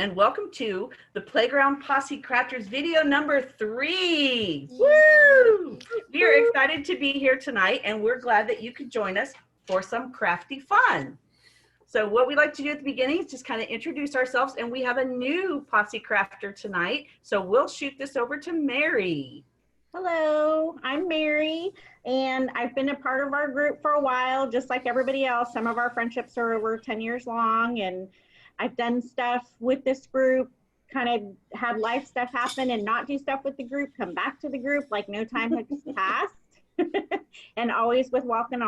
and welcome to the Playground Posse Crafters video number 3. Woo! We are excited to be here tonight, and we're glad that you could join us for some crafty fun. So what we like to do at the beginning is just kind of introduce ourselves, and we have a new Posse Crafter tonight. So we'll shoot this over to Mary. Hello, I'm Mary, and I've been a part of our group for a while, just like everybody else. Some of our friendships are over 10 years long, and I've done stuff with this group, kind of had life stuff happen and not do stuff with the group, come back to the group like no time has passed, and always with welcome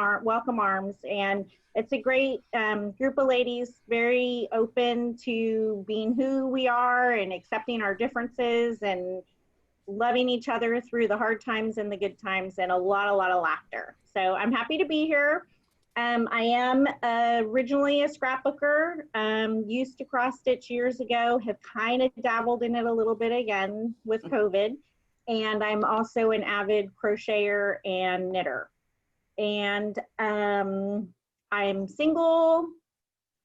arms. And it's a great group of ladies, very open to being who we are and accepting our differences and loving each other through the hard times and the good times, and a lot of laughter. So I'm happy to be here. I am originally a scrapbooker, used to cross stitch years ago, have kind of dabbled in it a little bit again with COVID. And I'm also an avid crocheter and knitter. And I'm single,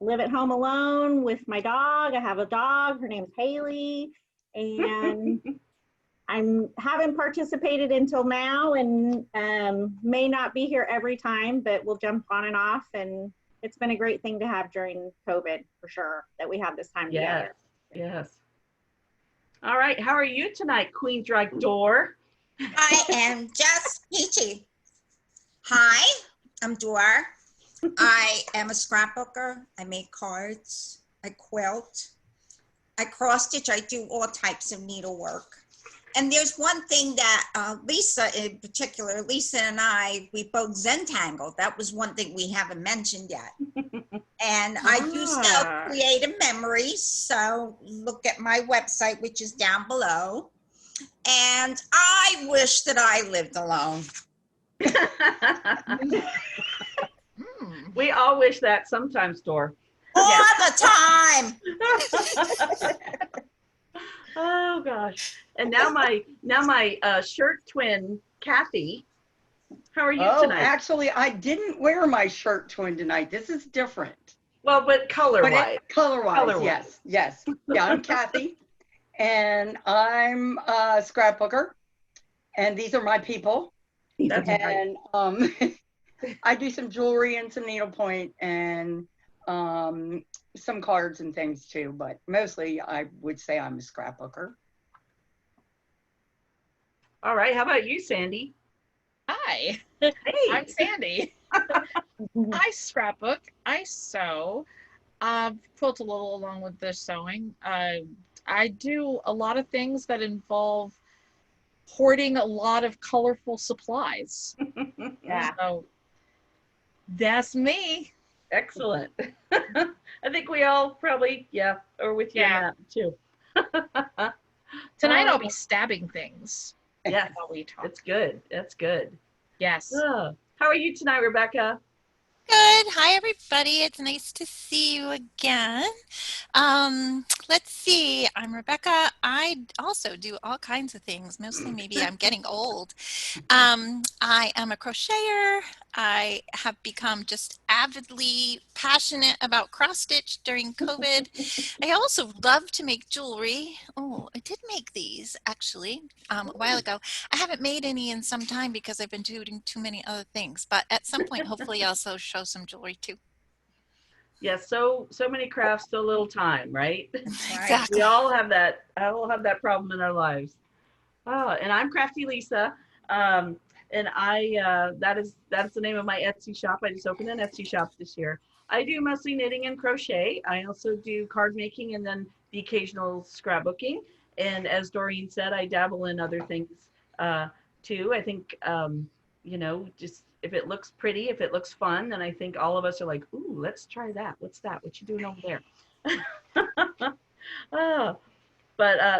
live at home alone with my dog. I have a dog, her name's Haley, and I haven't participated until now, and may not be here every time, but we'll jump on and off. And it's been a great thing to have during COVID, for sure, that we have this time together. Yes. All right. How are you tonight, Queen Drag Door? I am just peachy. Hi, I'm Dor. I am a scrapbooker. I make cards. I quilt. I cross stitch. I do all types of needlework. And there's one thing that Lysa in particular, Lysa and I, we both Zentangled. That was one thing we haven't mentioned yet. And I do sell creative memories. So look at my website, which is down below. And I wish that I lived alone. We all wish that sometimes, Dor. All the time. Oh gosh. And now my shirt twin, Kathy. How are you tonight? Actually, I didn't wear my shirt twin tonight. This is different. Well, but color-wise. Color-wise, yes. Yeah, I'm Kathy, and I'm a scrapbooker, and these are my people. That's and I do some jewelry and some needlepoint and some cards and things too, but mostly I would say I'm a scrapbooker. All right, how about you, Sandi? Hi, Hey. I'm Sandi. I scrapbook, I sew, quilt a little along with the sewing. I do a lot of things that involve hoarding a lot of colorful supplies. Yeah. So that's me. Excellent. I think we all probably, are with you on that too. Tonight I'll be stabbing things. Yes, while we talk. it's good. That's good. Yes. How are you tonight, Rebecca? Good. Hi, everybody. It's nice to see you again. Let's see. I'm Rebecca. I also do all kinds of things. Mostly maybe I'm getting old. I am a crocheter. I have become just avidly passionate about cross stitch during COVID. I also love to make jewelry. Oh, I did make these actually a while ago. I haven't made any in some time because I've been doing too many other things, but at some point, hopefully I'll also show some jewelry too. Yes, so many crafts, so little time, right? Exactly. We all have that. I all have that problem in our lives. Oh, and I'm Crafty Lysa, and I that's the name of my Etsy shop. I just opened an Etsy shop this year. I do mostly knitting and crochet. I also do card making and then the occasional scrapbooking. And as Doreen said, I dabble in other things too. I think just if it looks pretty, if it looks fun, then I think all of us are like, ooh, let's try that. What's that? What you doing over there?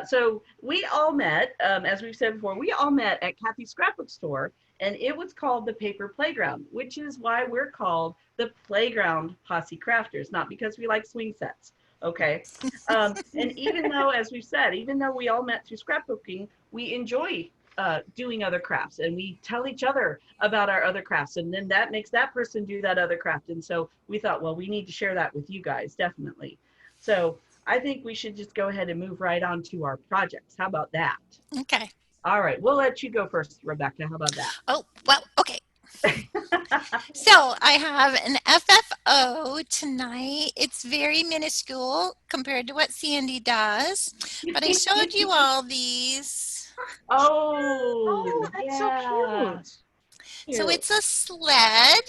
So we all met, as we've said before, we all met at Kathy's scrapbook store, and it was called the Paper Playground, which is why we're called the Playground Posse Crafters, not because we like swing sets, okay? And even though, as we've said, even though we all met through scrapbooking, we enjoy doing other crafts, and we tell each other about our other crafts, and then that makes that person do that other craft. And so we thought, well, we need to share that with you guys, definitely. So I think we should just go ahead and move right on to our projects. How about that? Okay. All right, we'll let you go first, Rebecca. How about that? Oh, well, okay. So I have an FFO tonight. It's very minuscule compared to what Sandi does, but I showed you all these. Oh, that's yeah. so cute. So it's a sled,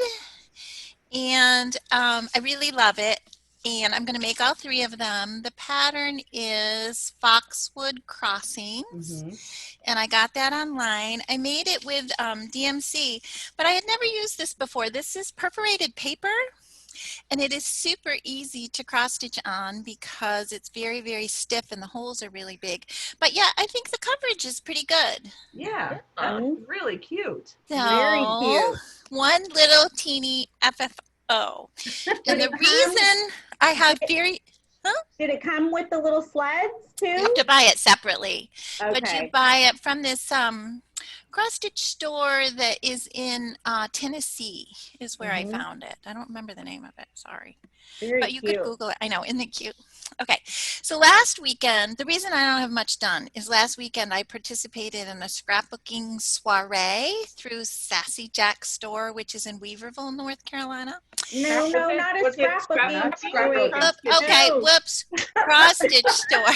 and I really love it. And I'm going to make all 3 of them. The pattern is Foxwood Crossings, and I got that online. I made it with DMC, but I had never used this before. This is perforated paper, and it is super easy to cross stitch on because it's very, very stiff and the holes are really big. But yeah, I think the coverage is pretty good. Yeah, that's really cute. So, Very cute. one little teeny FFO. And the reason I have very... Did it come with the little sleds too? You have to buy it separately. Okay. But you buy it from this cross stitch store that is in Tennessee is where I found it. I don't remember the name of it, sorry. Very but you cute. could Google it. I know, isn't it cute? Okay, so last weekend, the reason I don't have much done is last weekend I participated in a scrapbooking soiree through Sassy Jack's store, which is in Weaverville, North Carolina. No, not a scrapbooking. Okay, whoops, cross stitch store.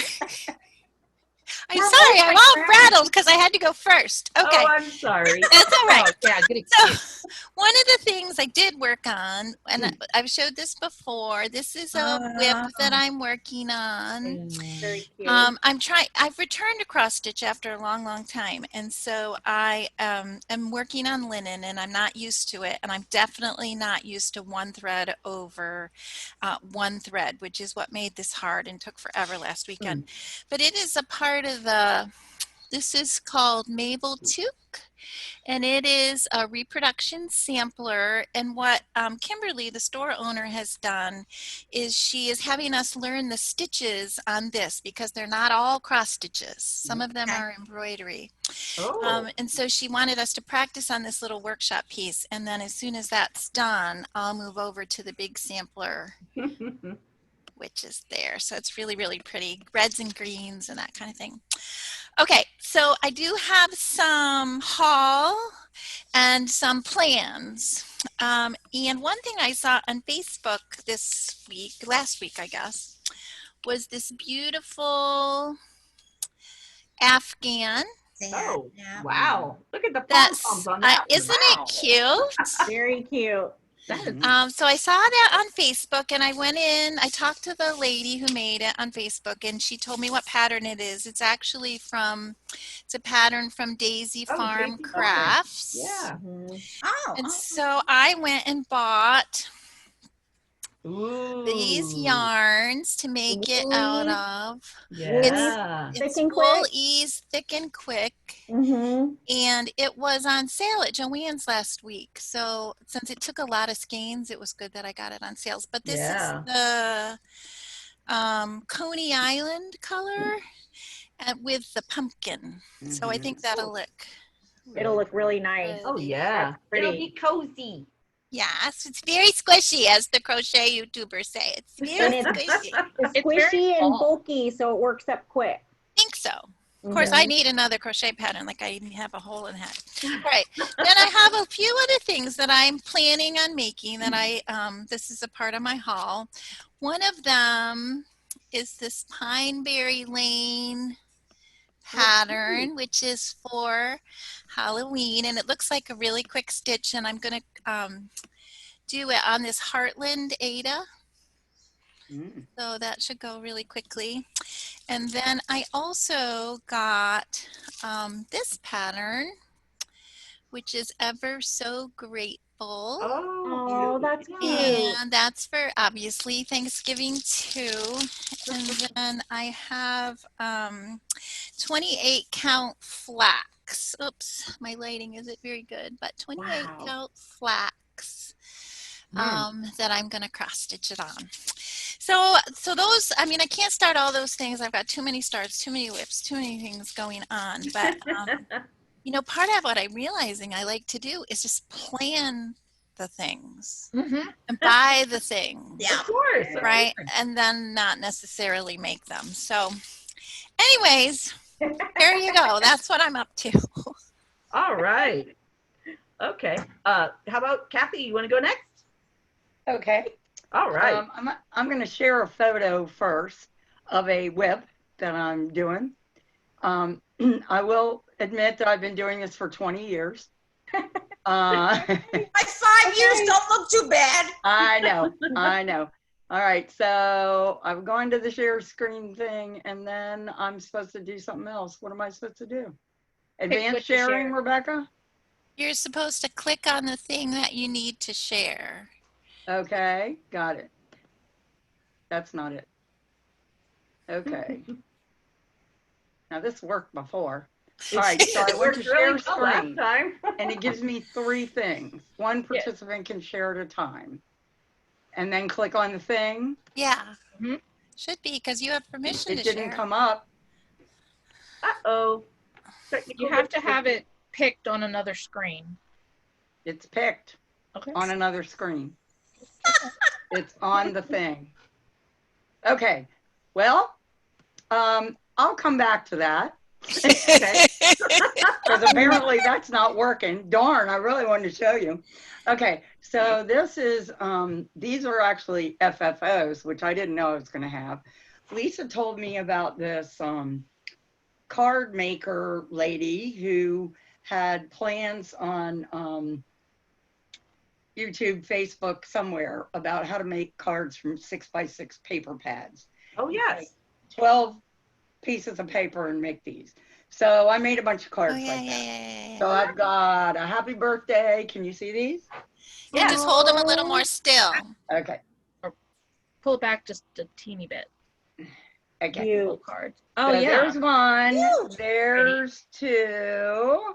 I'm sorry, I'm all rattled because I had to go first. Okay. Oh, I'm sorry. That's all right. Yeah, good excuse. So, one of the things I did work on, and I've showed this before, this is a whip that I'm working on. Very cute. I've returned to cross stitch after a long, long time. And so I am working on linen and I'm not used to it. And I'm definitely not used to one thread over one thread, which is what made this hard and took forever last weekend. But it is a part of this is called Mabel Tuke, and it is a reproduction sampler. And what Kimberly, the store owner, has done is she is having us learn the stitches on this because they're not all cross stitches. Some of them are embroidery. And so she wanted us to practice on this little workshop piece. And then as soon as that's done, I'll move over to the big sampler, which is there. So it's really, really pretty. Reds and greens and that kind of thing. Okay, so I do have some haul and some plans. And one thing I saw on Facebook last week, I guess, was this beautiful Afghan. Oh, wow. Look at the pom-poms on that. Isn't it cute? Very cute. So I saw that on Facebook and I went in, I talked to the lady who made it on Facebook and she told me what pattern it is. It's actually it's a pattern from Daisy Farm Crafts. Yeah. And so I went and bought these yarns to make it out of. Yeah. It's wool ease, thick and quick. And it was on sale at Joann's last week. So since it took a lot of skeins, it was good that I got it on sales. But this is the Coney Island color with the pumpkin. So I think that'll look. It'll look really nice. Oh yeah. It'll be cozy. Yes, it's very squishy, as the crochet YouTubers say. It's very squishy. It's squishy and bulky, so it works up quick. I think so. Of course, I need another crochet pattern, like I even have a hole in that. All right. Then I have a few other things that I'm planning on making that this is a part of my haul. One of them is this Pineberry Lane pattern, which is for Halloween, and it looks like a really quick stitch, and I'm going to do it on this Heartland Ada. So that should go really quickly. And then I also got this pattern, which is Ever So Grateful. Oh, that's cute. And that's for obviously Thanksgiving too. And then I have 28 count flax. Oops, my lighting isn't very good, but 28 count flax that I'm going to cross stitch it on. So those, I mean, I can't start all those things. I've got too many starts, too many whips, too many things going on. But, you know, part of what I'm realizing I like to do is just plan the things Mm-hmm. and buy the things. Yeah. Of course. Right. And then not necessarily make them. So anyways, there you go. That's what I'm up to. All right. Okay. How about Kathy? You want to go next? Okay. All right. I'm going to share a photo first of a whip that I'm doing. I will admit that I've been doing this for 20 years. My 5 years don't look too bad. I know. All right, so I'm going to the share screen thing, and then I'm supposed to do something else. What am I supposed to do? Advanced what to sharing, share. Rebecca? You're supposed to click on the thing that you need to share. Okay, got it. That's not it. Okay. Now this worked before. All right, so I went to share screen, time. and it gives me 3 things. One participant can share at a time. And then click on the thing. Yeah. Mhm. Should be because you have permission It to didn't share. come up. Uh-oh. You have to have it picked on another screen. It's picked Okay. on another screen. It's on the thing. Okay, well, I'll come back to that. Okay. Because apparently that's not working. Darn, I really wanted to show you. Okay, so this is, these are actually FFOs, which I didn't know I was going to have. Lisa told me about this card maker lady who had plans on YouTube, Facebook, somewhere about how to make cards from 6x6 paper pads. Oh, yes. 12 pieces of paper and make these. So I made a bunch of cards Oh, like that. yeah. So I've got a happy birthday. Can you see these? Yeah, just hold them a little more still. Okay. Pull it back just a teeny bit. Okay. Little cards. Oh, So yeah. there's one. Cute. There's 2.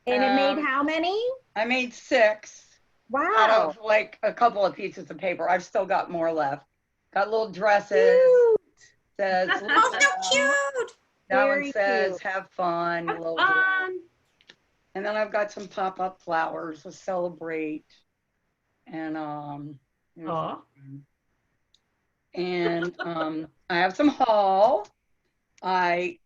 And it made how many? I made 6 out Wow. of like a couple of pieces of paper. I've still got more left. Got little dresses. Cute. Says, Oh, they're cute. that Very one says, cute. have fun. Little Fun. And then I've got some pop-up flowers to celebrate. And here's Aw. one. And I have some haul. I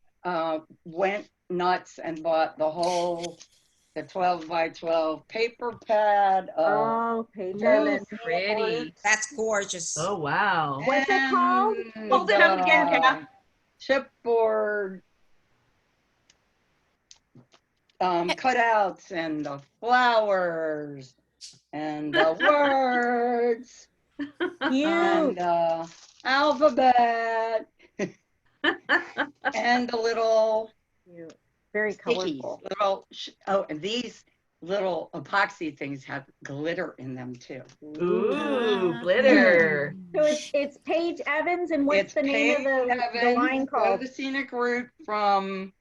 went nuts and bought the 12 by 12 paper pad. Oh, Paige Ooh, Evans. pretty. That's gorgeous. Oh, wow. What's it called? Hold it up again, Kat. Chipboard cutouts and the flowers and the words Cute. and alphabet and the little Cute. Very stickies. colorful. And these little epoxy things have glitter in them too. Ooh, glitter. So it's Paige Evans, and what's It's the name of Paige the Evans, line Go called? the Scenic Route from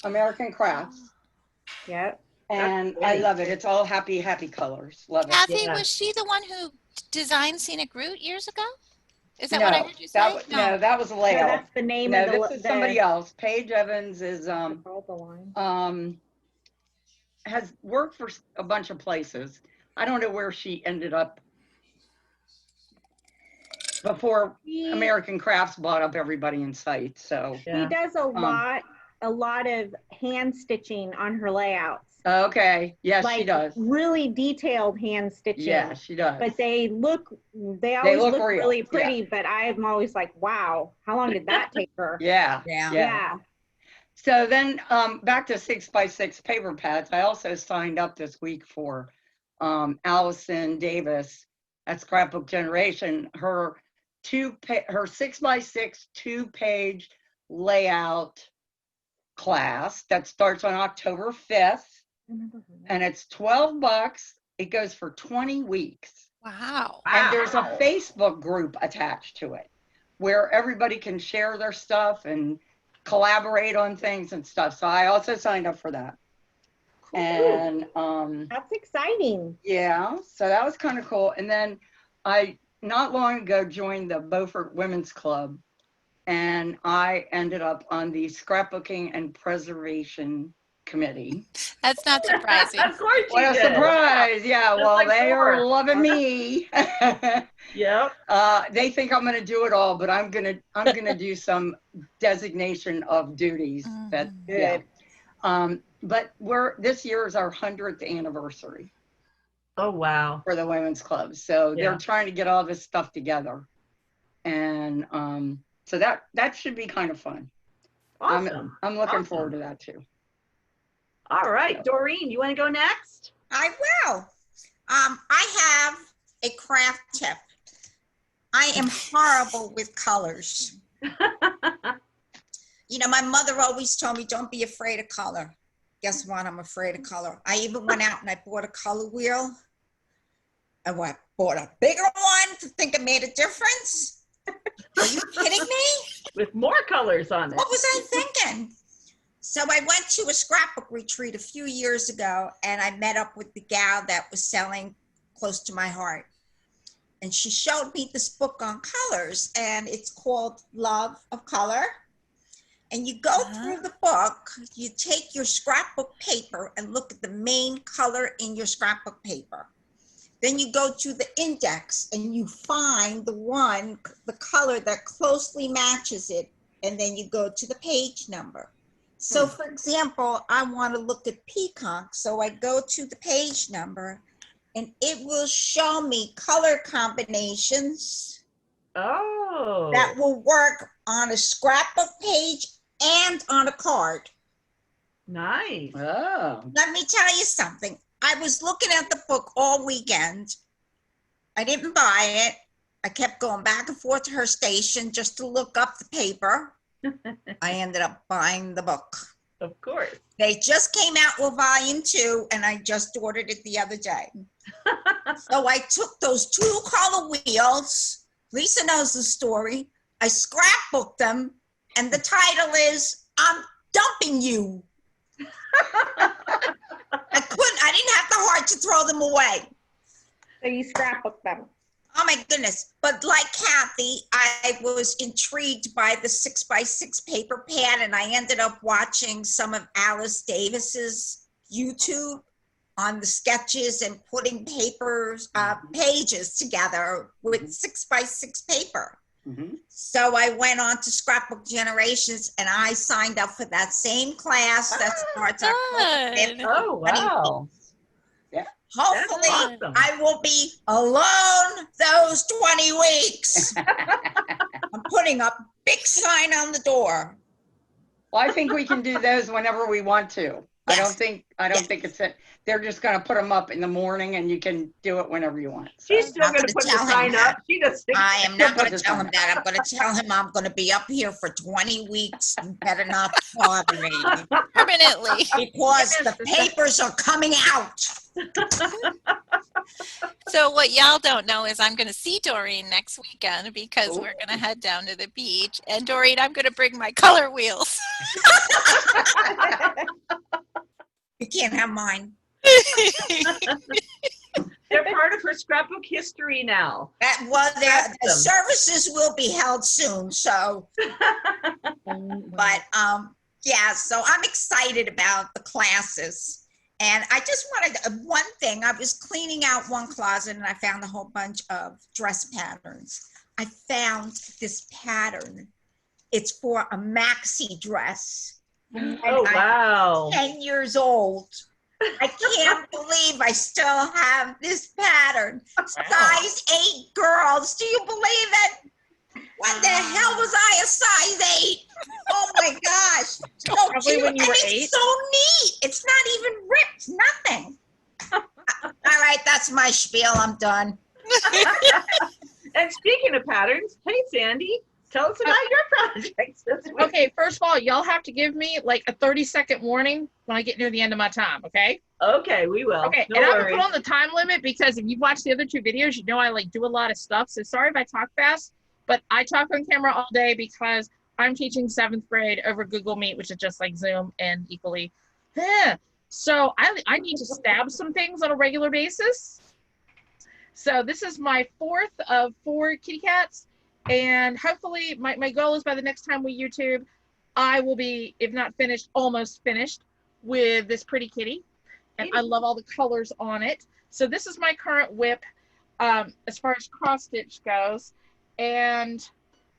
American Crafts. Yep. And That's I great. love it. It's all happy, happy colors. Love it. Kathy, Yeah. was she the one who designed Scenic Route years ago? Is that what I heard you say? No, that was a So layout. that's the name No, of the. this is somebody else. Paige Evans is Called the line. has worked for a bunch of places. I don't know where she ended up before American Crafts bought up everybody in sight. So She does a lot of hand stitching on her layouts. okay, yes, Like she does. really detailed hand stitching. Yeah, she does. But they always look look real, really pretty, but I'm always like, wow, how long did that take her? Yeah. Yeah. So then back to 6x6 paper pads. I also signed up this week for Allison Davis at Scrapbook Generation. Her 6x6 2-page layout class that starts on October 5th, and it's $12. It goes for 20 weeks. Wow. And there's a Facebook group attached to it where everybody can share their stuff and collaborate on things and stuff. So I also signed up for that. Cool. And That's exciting. yeah, so that was kind of cool. And then I not long ago joined the Beaufort Women's Club, and I ended up on the Scrapbooking and Preservation committee. That's not surprising. Of course you What a did. surprise. Yeah, Just well, like they are Thor. loving me. Yep. They think I'm going to do it all, but I'm going to do some designation of duties that, yeah. But this year is our 100th anniversary. Oh, wow. For the women's club. So Yeah. they're trying to get all this stuff together. And so that should be kind of fun. Awesome. I'm looking Awesome. forward to that too. All right, Doreen, you want to go next? I will. I have a craft tip. I am horrible with colors. You know, my mother always told me, don't be afraid of color. Guess what? I'm afraid of color. I even went out and I bought a color wheel. I bought a bigger one to think it made a difference. Are you kidding me? With more colors on it. What was I thinking? So I went to a scrapbook retreat a few years ago, and I met up with the gal that was selling close to my heart. And she showed me this book on colors, and it's called Love of Color. And you go through the book, you take your scrapbook paper and look at the main color in your scrapbook paper. Then you go to the index and you find the color that closely matches it. And then you go to the page number. So for example, I want to look at peacock. So I go to the page number and it will show me color combinations that will work on a scrapbook page and on a card. Nice. Oh. Let me tell you something. I was looking at the book all weekend. I didn't buy it. I kept going back and forth to her station just to look up the paper. I ended up buying the book. Of course. They just came out with volume 2 and I just ordered it the other day. So I took those 2 color wheels. Lisa knows the story. I scrapbooked them and the title is, I'm Dumping You. I didn't have the heart to throw them away. So you scrapbook them. Oh my goodness. But like Kathy, I was intrigued by the 6x6 paper pad and I ended up watching some of Alice Davis's YouTube on the sketches and putting pages together with 6x6 paper. Mm-hmm. So I went on to Scrapbook Generations and I signed up for that same class that starts October 5th. Oh, wow. Yeah. Hopefully awesome. I will be alone those 20 weeks. I'm putting a big sign on the door. Well, I think we can do those whenever we want to. Yes. I don't think it's they're just going to put them up in the morning and you can do it whenever you want. So. She's still I'm going to gonna put the tell him sign that. up. She just thinks I am not going to Put tell the him that. I'm going to tell him I'm going to be up here for 20 weeks. You better not bother me. Permanently. Because the papers are coming out. So what y'all don't know is I'm going to see Doreen next weekend because we're going to head down to the beach. And Doreen, I'm going to bring my color wheels. You can't have mine. they're part of her scrapbook history now. The services will be held soon. So, but yeah, so I'm excited about the classes. And I just wanted one thing. I was cleaning out one closet and I found a whole bunch of dress patterns. I found this pattern. It's for a maxi dress. And wow. I'm 10 years old. I can't believe I still have this pattern. Size 8 girls. Do you believe it? What the hell was I a size 8? Oh my gosh. So Probably when you were 8. It's so neat. It's not even ripped, nothing. All right, that's my spiel. I'm done. And speaking of patterns, hey, Sandy, tell us about your projects this week. Okay, first of all, y'all have to give me like a 30-second warning when I get near the end of my time, okay? Okay, we will. Okay, No and I'm worries. gonna put on the time limit because if you've watched the other 2 videos, you know I like do a lot of stuff. So sorry if I talk fast, but I talk on camera all day because I'm teaching 7th grade over Google Meet, which is just like Zoom and equally. So I need to stab some things on a regular basis. So this is my 4th of 4 kitty cats. And hopefully my goal is by the next time we YouTube, I will be, if not finished, almost finished. with this pretty kitty, and I love all the colors on it. So this is my current whip as far as cross stitch goes, and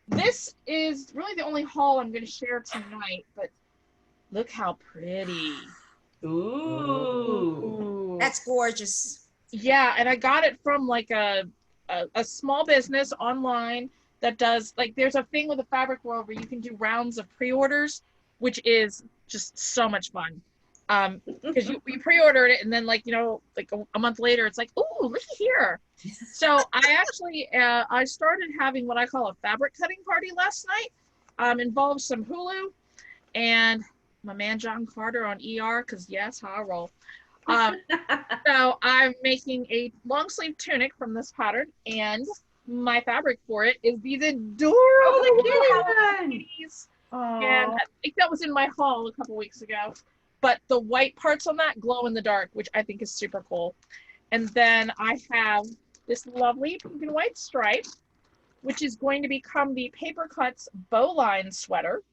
this is really the only haul I'm going to share tonight, but look how pretty. Ooh. That's gorgeous. Yeah, and I got it from like a small business online that does, like, there's a thing with the fabric world where you can do rounds of pre-orders, which is just so much fun. Because you pre-ordered it, and then, like, you know, like a month later, it's like, oh, look here. So I actually, I started having what I call a fabric cutting party last night. Involved some Hulu and my man John Carter on ER, because yes, how I roll. So I'm making a long sleeve tunic from this pattern, and my fabric for it is these adorable kitties. And I think that was in my haul a couple weeks ago. But the white parts on that glow in the dark, which I think is super cool. And then I have this lovely pink and white stripe, which is going to become the Paper Cuts bowline sweater.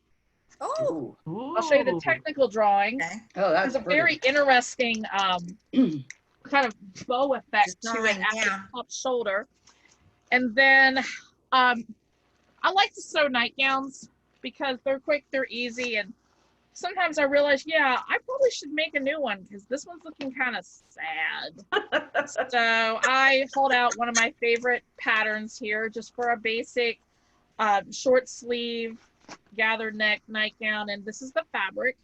Oh, I'll show you the technical drawing. okay. Oh, that's There's a very interesting kind of bow effect to it at the top shoulder. And then I like to sew nightgowns because they're quick, they're easy, and sometimes I realize, yeah, I probably should make a new one because this one's looking kind of sad. So I hold out one of my favorite patterns here just for a basic short sleeve gathered neck nightgown, and this is the fabric.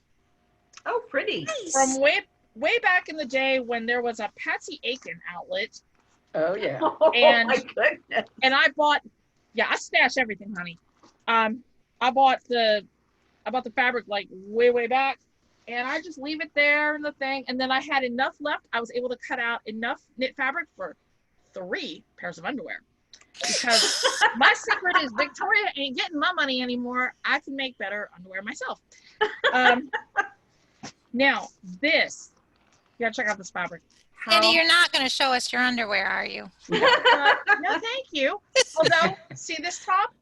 Oh, pretty. Nice. From way back in the day when there was a Patsy Aiken outlet. Oh, yeah. And, my goodness. And I bought, yeah, I stash everything, honey. I bought the fabric like way back, and I just leave it there in the thing, and then I had enough left. I was able to cut out enough knit fabric for 3 pairs of underwear. Because my secret is Victoria ain't getting my money anymore. I can make better underwear myself. Now, this, you gotta check out this fabric. Sandi, you're not going to show us your underwear, are you? No, thank you. Although, see this top?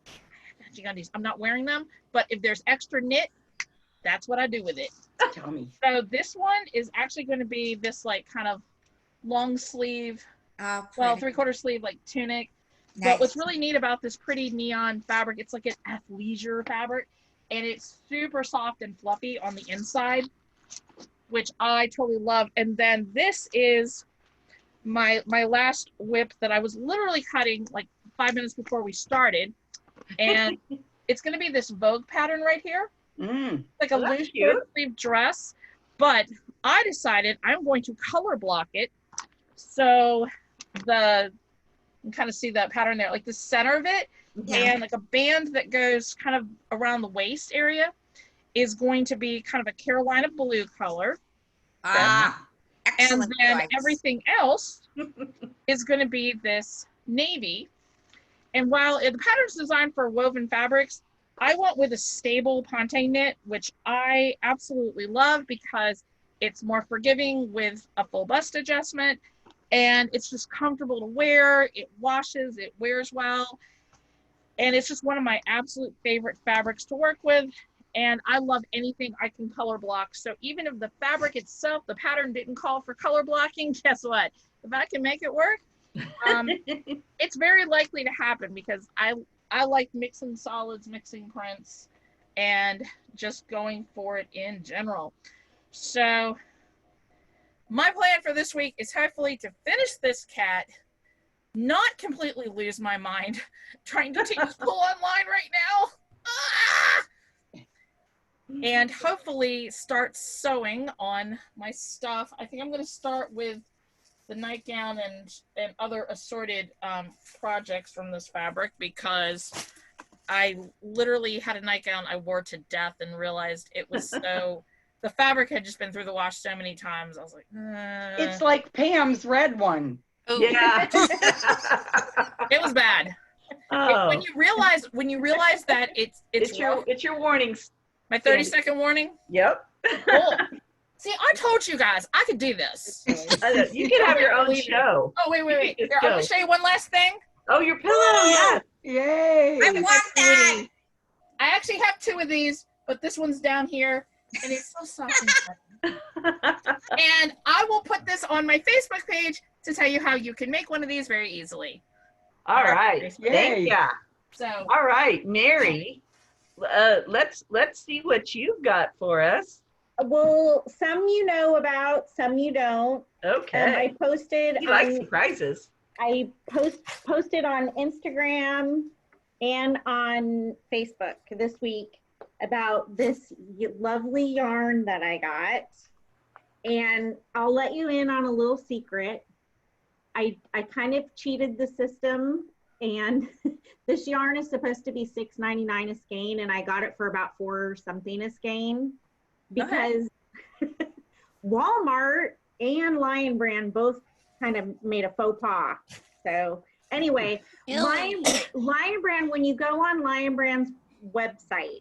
I'm not wearing them, but if there's extra knit, that's what I do with it. Tell me. So this one is actually going to be this like kind of long sleeve, well, 3/4 sleeve like tunic. Nice. But what's really neat about this pretty neon fabric, it's like an athleisure fabric, and it's super soft and fluffy on the inside, which I totally love. And then this is my last whip that I was literally cutting like 5 minutes before we started. And it's going to be this Vogue pattern right here. Like a loose short sleeve dress. But I decided I'm going to color block it. So you can kind of see that pattern there, like the center of it, and like a band that goes kind of around the waist area is going to be kind of a Carolina blue color. And then everything else is going to be this navy. And while the pattern's designed for woven fabrics, I went with a stable ponte knit, which I absolutely love because it's more forgiving with a full bust adjustment, and it's just comfortable to wear. It washes, it wears well, and it's just one of my absolute favorite fabrics to work with. And I love anything I can color block. So even if the fabric itself, the pattern didn't call for color blocking, guess what? If I can make it work, it's very likely to happen because I like mixing solids, mixing prints, and just going for it in general. So my plan for this week is hopefully to finish this cat, not completely lose my mind trying to teach school online right now. And hopefully start sewing on my stuff. I think I'm going to start with the nightgown and other assorted projects from this fabric, because I literally had a nightgown I wore to death and realized it was so, the fabric had just been through the wash so many times. I was like, It's like Pam's red one. Ooh. Yeah. it was bad. Oh. When you realize that it's your warnings. my 30-second warning. Yep. Cool. See, I told you guys I could do this. You can have your own show. Oh, wait. Just Here, I'm go. going to show you one last thing. Oh, your pillow, yes. Yay. I want that. I actually have 2 of these, but this one's down here, and it's so soft and And I will put this on my Facebook page to tell you how you can make one of these very easily. All right. Yay. Thank ya. So, All right, Mary. Let's see what you've got for us. Well, some you know about, some you don't. Okay. I posted You like surprises. I posted on Instagram and on Facebook this week about this lovely yarn that I got. And I'll let you in on a little secret. I kind of cheated the system, and this yarn is supposed to be $6.99 a skein, and I got it for about $4 something a skein because Walmart and Lion Brand both kind of made a faux pas. So anyway, Lion Brand, when you go on Lion Brand's website,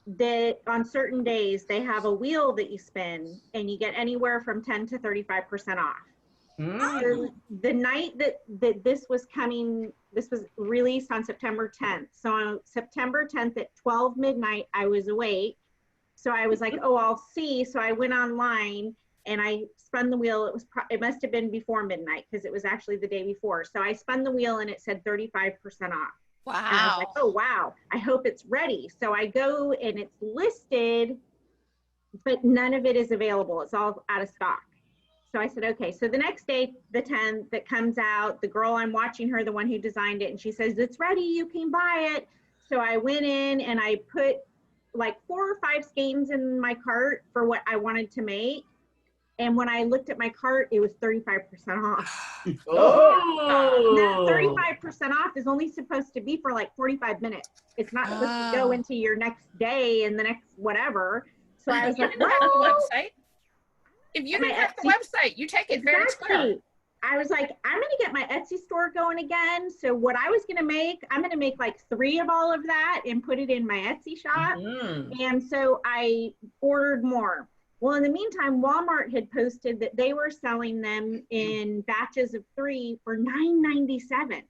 that on certain days they have a wheel that you spin and you get anywhere from 10 to 35% off. So the night that this was coming, this was released on September 10th. So on September 10th at 12 midnight, I was awake. So I was like, oh, I'll see. So I went online and I spun the wheel. It must have been before midnight because it was actually the day before. So I spun the wheel and it said 35% off. Wow. And I was like, oh, wow, I hope it's ready. So I go and it's listed, but none of it is available. It's all out of stock. So I said, okay. So the next day, the 10th, that comes out, the girl, I'm watching her, the one who designed it, and she says, it's ready, you can buy it. So I went in and I put like 4 or 5 skeins in my cart for what I wanted to make. And when I looked at my cart, it was 35% off. Oh. That 35% off is only supposed to be for like 45 minutes. It's not supposed to go into your next day and the next whatever. So I was like, you have the website. If you didn't have the website, you take it very clear. I was like, I'm going to get my Etsy store going again. So what I was going to make, I'm going to make like 3 of all of that and put it in my Etsy shop. And so I ordered more. Well, in the meantime, Walmart had posted that they were selling them in batches of 3 for $9.97.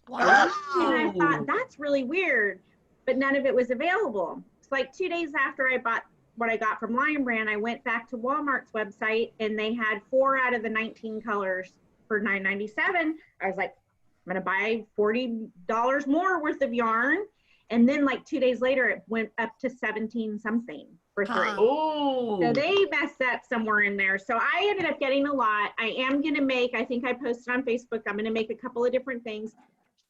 Wow. And I thought, that's really weird, but none of it was available. It's like 2 days after I bought what I got from Lion Brand, I went back to Walmart's website and they had 4 out of the 19 colors for $9.97. I was like, I'm going to buy $40 more worth of yarn. And then like 2 days later, it went up to 17 something for 3. Oh. So they messed up somewhere in there. So I ended up getting a lot. I am going to make, I think I posted on Facebook, I'm going to make a couple of different things.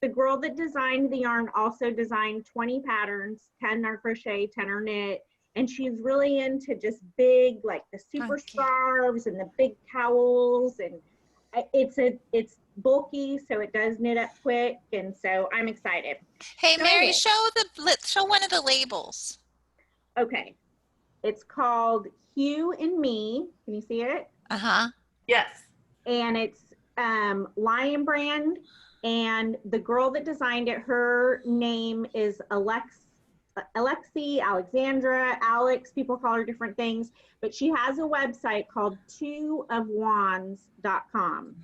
The girl that designed the yarn also designed 20 patterns, 10 are crochet, 10 are knit. And she's really into just big, like the super scarves and the big cowls. And it's bulky, so it does knit up quick. And so I'm excited. Hey, So Mary, anyway. show one of the labels. Okay. It's called Hue and Me. Can you see it? Uh-huh. Yes. And it's Lion Brand. And the girl that designed it, her name is Alexi, Alexandra, Alex, people call her different things, but she has a website called 2ofwands.com.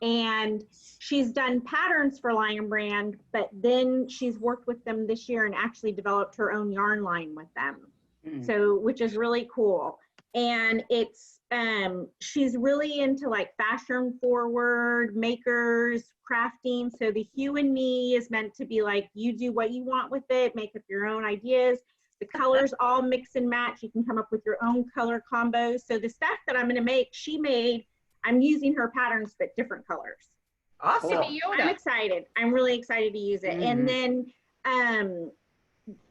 And she's done patterns for Lion Brand, but then she's worked with them this year and actually developed her own yarn line with them. So, which is really cool. And it's, she's really into like fashion forward makers, crafting. So the Hue and Me is meant to be like, you do what you want with it, make up your own ideas. The colors all mix and match. You can come up with your own color combos. So the stuff that I'm going to make, she made, I'm using her patterns, but different colors. Awesome. So I'm excited. I'm really excited to use it. And then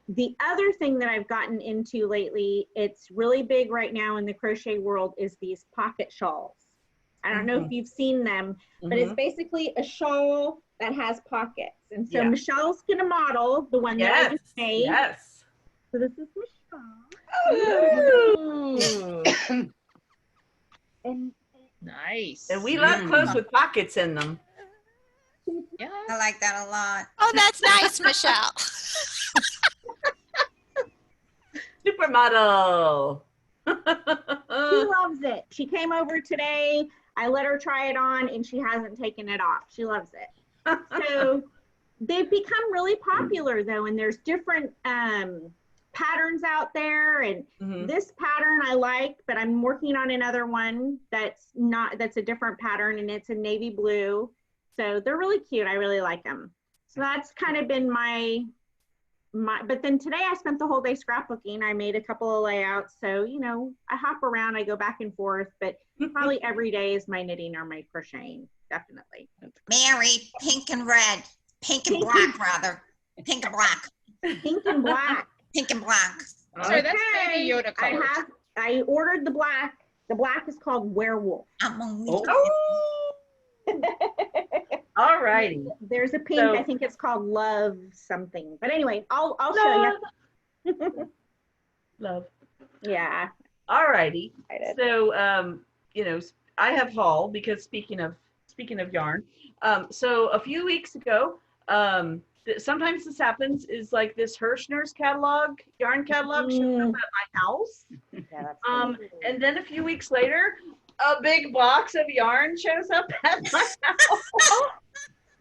the other thing that I've gotten into lately, it's really big right now in the crochet world, is these pocket shawls. I don't know if you've seen them, but it's basically a shawl that has pockets. And so Michelle's going to model the one that I just made. Yes. So this is Michelle. Ooh. And Nice. And we love clothes with pockets in them. Yeah. I like that a lot. Oh, that's nice, Michelle. Supermodel. she loves it. She came over today. I let her try it on and she hasn't taken it off. She loves it. So they've become really popular though, and there's different patterns out there, and this pattern I like, but I'm working on another one that's a different pattern, and it's a navy blue. So they're really cute. I really like them. So that's kind of been my, but then today I spent the whole day scrapbooking. I made a couple of layouts. So, you know, I hop around, I go back and forth, but probably every day is my knitting or my crocheting, definitely. Mary, pink and red. Pink and black, rather. Pink and black. Pink and black. Pink and black. Sorry, that's Baby Yoda colors. I ordered the black. The black is called Werewolf. All righty. There's a pink. I think it's called Love something. But anyway, I'll show you. Love. Yeah. All righty. So you know, I have haul because speaking of yarn. So a few weeks ago, sometimes this happens is like this Hirschner's catalog, yarn catalog shows up at my house. Yeah, and then a few weeks later, a big box of yarn shows up at my house.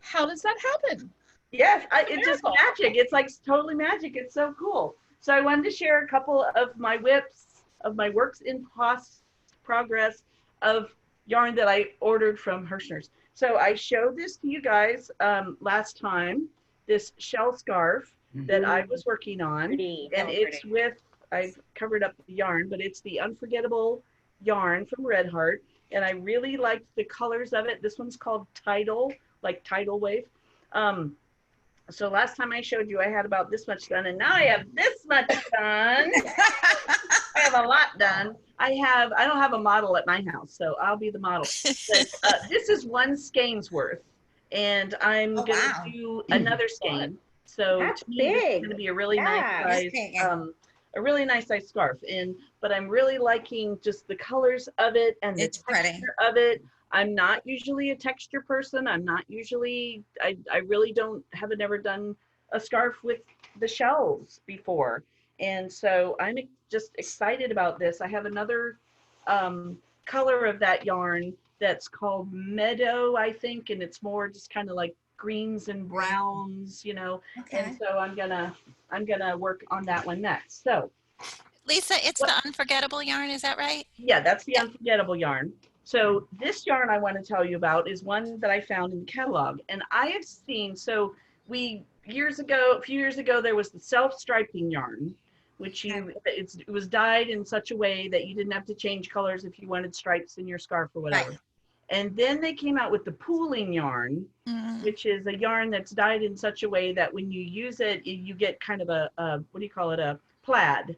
How does that happen? Yes, it's just magic. It's like totally magic. It's so cool. So I wanted to share a couple of my whips, of my works in progress of yarn that I ordered from Hirschner's. So I showed this to you guys last time, this shell scarf that I was working on. It's with, I've covered up the yarn, but it's the Unforgettable yarn from Red Heart. And I really liked the colors of it. This one's called Tidal, like tidal wave. So last time I showed you, I had about this much done, and now I have this much done. I have a lot done. I don't have a model at my house, so I'll be the model. But, this is one skein's worth, and I'm going to do another skein. So that's to me, big. this is going to be a really nice size, scarf. But I'm really liking just the colors of it and the texture of it. I'm not usually a texture person. I'm not usually, I really haven't ever done a scarf with the shells before. And so I'm just excited about this. I have another color of that yarn that's called Meadow, I think, and it's more just kind of like greens and browns, you know. And so I'm gonna work on that one next. So Lysa, it's the Unforgettable yarn, is that right? Yeah, that's the Unforgettable yarn. So this yarn I want to tell you about is one that I found in the catalog, and I have seen, so a few years ago, there was the self-striping yarn, which it was dyed in such a way that you didn't have to change colors if you wanted stripes in your scarf or whatever. Right. And then they came out with the pooling yarn, which is a yarn that's dyed in such a way that when you use it, you get kind of a a plaid.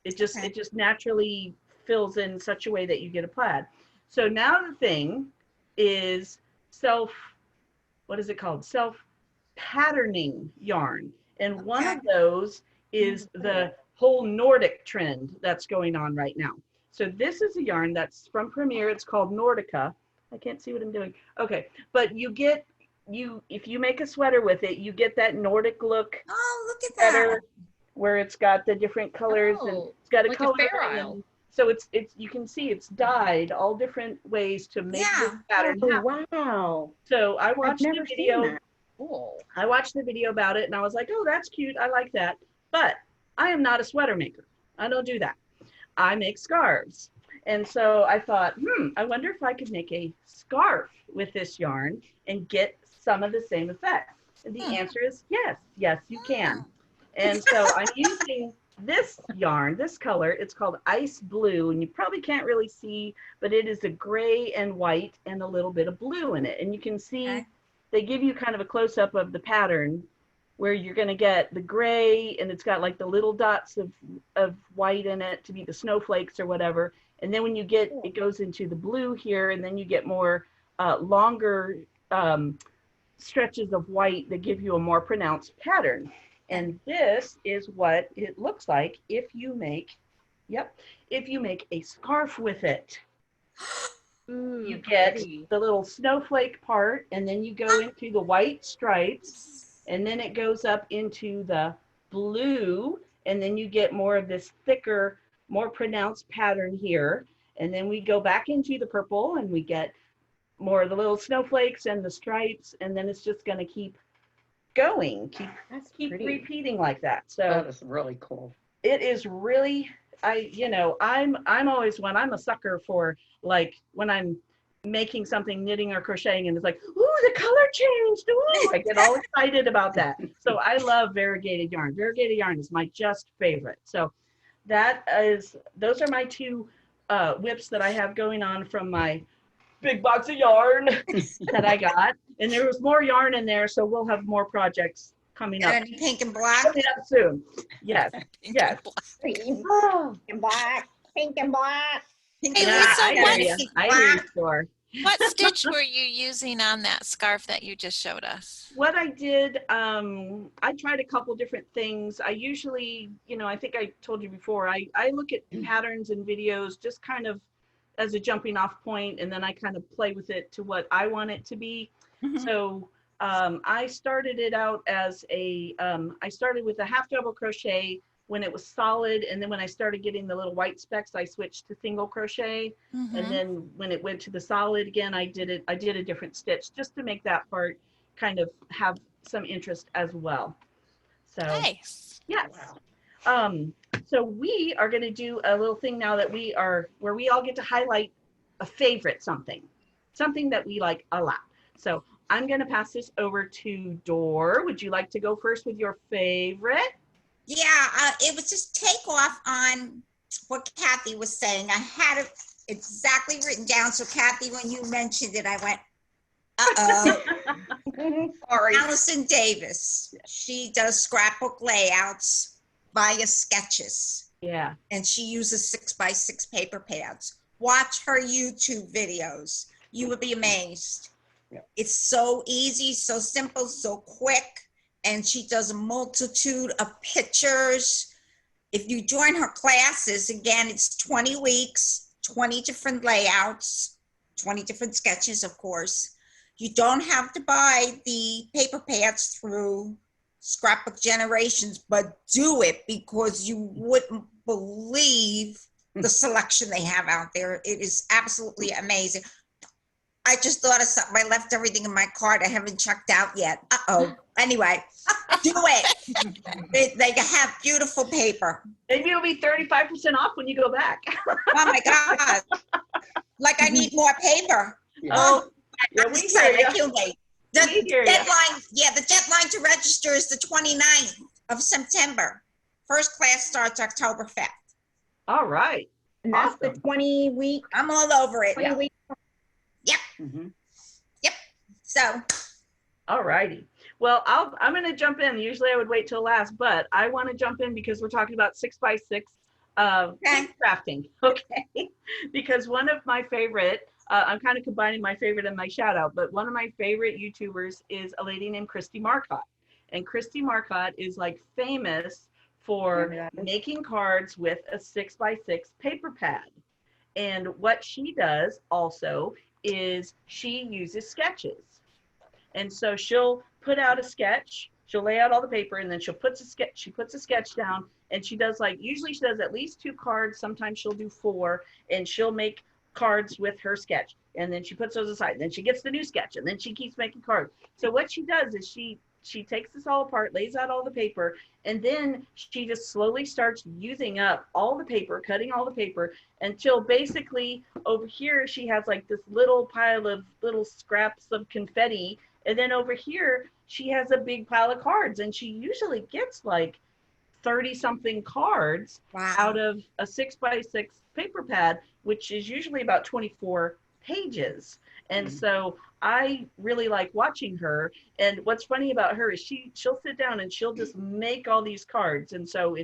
It just naturally fills in such a way that you get a plaid. So now the thing is self-patterning yarn. And one of those is the whole Nordic trend that's going on right now. So this is a yarn that's from Premier. It's called Nordica. I can't see what I'm doing. Okay, but if you make a sweater with it, you get that Nordic look. Oh, look at sweater that. Where it's got the different colors and it's got a like color. A Fair Isle. So it's you can see it's dyed all different ways to make this pattern happen. Wow. So I watched the video. Cool. I watched the video about it and I was like, oh, that's cute. I like that. But I am not a sweater maker. I don't do that. I make scarves. And so I thought, I wonder if I could make a scarf with this yarn and get some of the same effect. And the answer is yes. Yes, you can. And so I'm using this yarn, this color. It's called Ice Blue, and you probably can't really see, but it is a gray and white and a little bit of blue in it. And you can see they give you kind of a close-up of the pattern where you're going to get the gray, and it's got like the little dots of white in it to be the snowflakes or whatever. And then when you get, it goes into the blue here, and then you get more longer stretches of white that give you a more pronounced pattern. And this is what it looks like if you make, a scarf with it. You get the little snowflake part, and then you go into the white stripes, and then it goes up into the blue, and then you get more of this thicker, more pronounced pattern here. And then we go back into the purple, and we get more of the little snowflakes and the stripes, and then it's just going to keep going, keep repeating like that. So that is really cool. it is really, I'm always I'm a sucker for, like, when I'm making something, knitting or crocheting, and it's like, ooh, the color changed. Ooh, I get all excited about that. So I love variegated yarn. Variegated yarn is my just favorite. So those are my two whips that I have going on from my big box of yarn that I got. And there was more yarn in there, so we'll have more projects coming up. And pink and black. Coming up soon. Yes. Yes. Green Oh, and black, pink and black. Pink Hey, and yeah, Lisa, black. I what- hear you. Pink I and hear you, black. Store. What stitch were you using on that scarf that you just showed us? What I did, I tried a couple different things. I usually, I think I told you before, I look at patterns and videos just kind of as a jumping off point, and then I kind of play with it to what I want it to be. So I started it out as I started with a half double crochet when it was solid, and then when I started getting the little white specks, I switched to single crochet. And then when it went to the solid again, I did a different stitch just to make that part kind of have some interest as well. So Nice. yes. So we are going to do a little thing now where we all get to highlight a favorite something that we like a lot. So I'm going to pass this over to Dor. Would you like to go first with your favorite? Yeah, it was just take off on what Kathy was saying. I had it exactly written down. So Kathy, when you mentioned it, I went, uh-oh. Sorry. Allison Davis. She does scrapbook layouts via sketches. Yeah. And she uses 6x6 paper pads. Watch her YouTube videos. You would be amazed. Yeah. It's so easy, so simple, so quick. And she does a multitude of pictures. If you join her classes, again, it's 20 weeks, 20 different layouts, 20 different sketches, of course. You don't have to buy the paper pads through Scrapbook Generations, but do it because you wouldn't believe the selection they have out there. It is absolutely amazing. I just thought of something. I left everything in my cart. I haven't checked out yet. Uh-oh. Anyway, do it. They have beautiful paper. Maybe it'll be 35% off when you go back. Oh my God. Like I need more paper. Yeah. Oh, yeah, we hear I you. feel late. The We hear ya. deadline, the deadline to register is the 29th of September. First class starts October 5th. All right. And that's Awesome. the 20-week. I'm all over it. 20 week. Mhm. So, All righty. Well, I'm going to jump in. Usually I would wait till last, but I want to jump in because we're talking about 6x6 Okay. crafting. Okay. Because one of my favorite, I'm kind of combining my favorite and my shout out, but one of my favorite YouTubers is a lady named Christy Marcotte. And Christy Marcotte is like famous for making cards with a 6x6 paper pad. And what she does also is she uses sketches. And so she'll put out a sketch, she'll lay out all the paper, and then she puts a sketch down, and she does usually she does at least 2 cards, sometimes she'll do 4, and she'll make cards with her sketch. And then she puts those aside, then she gets the new sketch, and then she keeps making cards. So what she does is she takes this all apart, lays out all the paper, and then she just slowly starts using up all the paper, cutting all the paper, until basically over here she has like this little pile of little scraps of confetti. And then over here, she has a big pile of cards, and she usually gets like 30 something cards wow. out of a 6x6 paper pad, which is usually about 24 pages. And so I really like watching her. And what's funny about her is she'll sit down and she'll just make all these cards. And so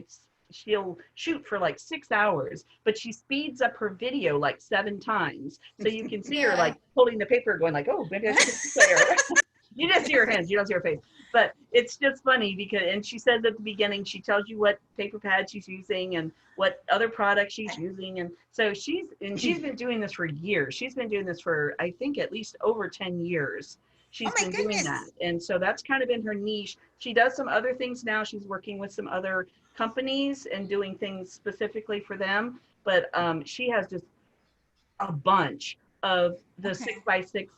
she'll shoot for like 6 hours, but she speeds up her video like 7 times. So you can see her like holding the paper going like, oh, maybe I should play her. You just see her hands, you don't see her face. But it's just funny because, and she says at the beginning, she tells you what paper pad she's using and what other products she's using. And so she's been doing this for years. She's been doing this for, I think, at least over 10 years. She's been doing that. And so that's kind of been her niche. She does some other things now. She's working with some other companies and doing things specifically for them. But she has just a bunch of the 6x6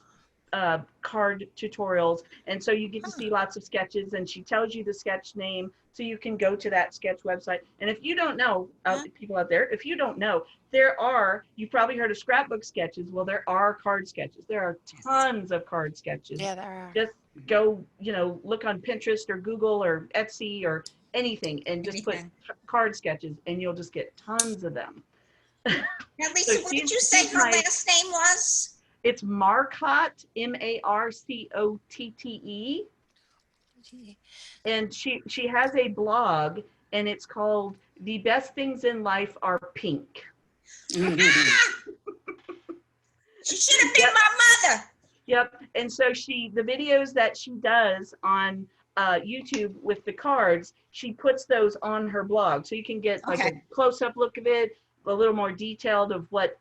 card tutorials, and so you get to see lots of sketches, and she tells you the sketch name so you can go to that sketch website. And if you don't know, people out there, if you don't know, you've probably heard of scrapbook sketches. Well, there are card sketches. There are tons of card sketches. Yeah, there are. Just go, look on Pinterest or Google or Etsy or anything and just put card sketches, and you'll just get tons of them. Now, Lisa, So what did you say her last name was? It's Marcotte, Marcotte. And she has a blog, and it's called The Best Things in Life Are Pink. She should have been my mother. Yep. And so the videos that she does on YouTube with the cards, she puts those on her blog. So you can get like a close-up look of it, a little more detailed of what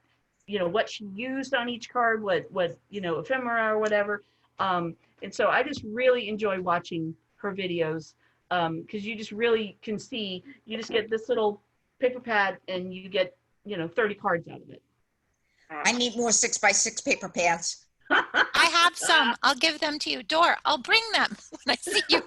she used on each card, what ephemera or whatever. And so I just really enjoy watching her videos because you just really can see, you just get this little paper pad and you get, 30 cards out of it. I need more 6x6 paper pads. I have some. I'll give them to you. Dor, I'll bring them when I see you.